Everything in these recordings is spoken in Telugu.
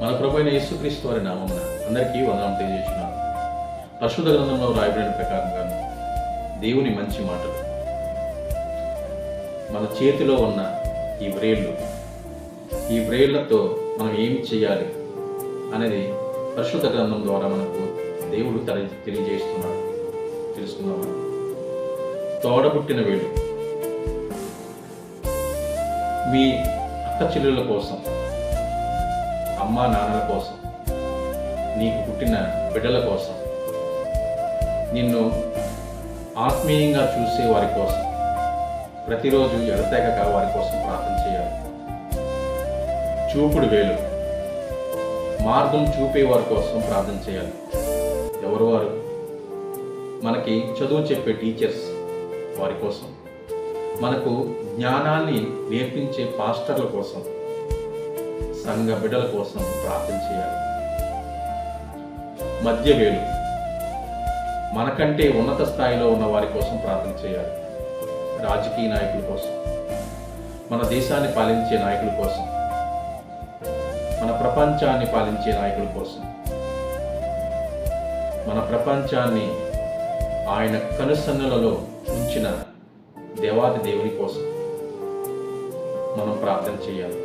మన ప్రభు అయిన యేసుక్రీస్తు వారి నామమున అందరికీ వందనం తెలియజేస్తున్నాను. పరిశుద్ధ గ్రంథంలో రాయబడిన ప్రకారంగా దేవుని మంచి మాటలు, మన చేతిలో ఉన్న ఈ వ్రేళ్లతో మనం ఏమి చేయాలి అనేది పరిశుద్ధ గ్రంథం ద్వారా మనకు దేవుడు తెలియజేస్తున్నాడు. తెలుసుకుందామా? తోడబుట్టిన వేలు, మీ అక్క చెల్లెల కోసం, అమ్మా నాన్నల కోసం, నీకు పుట్టిన బిడ్డల కోసం, నిన్ను ఆత్మీయంగా చూసే వారి కోసం ప్రతిరోజు ఎడతెగక వారి కోసం ప్రార్థన చేయాలి. చూపుడు వేలు, మార్గం చూపే వారి కోసం ప్రార్థన చేయాలి. ఎవరు వారు? మనకి చదువు చెప్పే టీచర్స్, వారి కోసం, మనకు జ్ఞానాన్ని నేర్పించే పాస్టర్ల కోసం, సంఘ బిడ్డల కోసం ప్రార్థన చేయాలి. మధ్య వేలు, మనకంటే ఉన్నత స్థాయిలో ఉన్న వారి కోసం ప్రార్థన చేయాలి. రాజకీయ నాయకుల కోసం, మన దేశాన్ని పాలించే నాయకుల కోసం, మన ప్రపంచాన్ని పాలించే నాయకుల కోసం, మన ప్రపంచాన్ని ఆయన కనుసన్నలలో ఉంచిన దేవాది దేవుని కోసం మనం ప్రార్థన చేయాలి.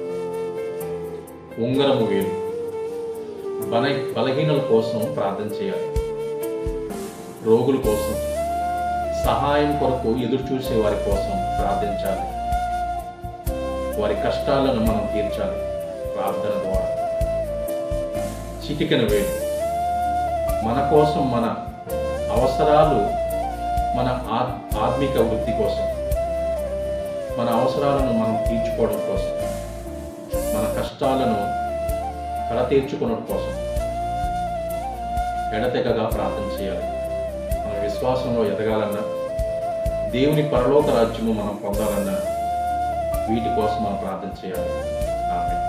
ఉంగరము వేలు, బలహీనుల కోసం ప్రార్థన చేయాలి. రోగుల కోసం, సహాయం కొరకు ఎదురు చూసే వారి కోసం ప్రార్థించాలి. వారి కష్టాలను మనం తీర్చాలి ప్రార్థన ద్వారా. చిటికెన వేలు, మన కోసం, మన అవసరాలు, మన ఆత్మిక వృద్ధి కోసం, మన అవసరాలను మనం తీర్చుకోవడం కోసం, మన కష్టాలను కడతీర్చుకోవడం కోసం ఎడతెగగా ప్రార్థన చేయాలి. మన విశ్వాసంలో ఎదగాలన్నా, దేవుని పరలోక రాజ్యము మనం పొందాలన్నా వీటి కోసం మనం ప్రార్థన చేయాలి. ఆమేన్.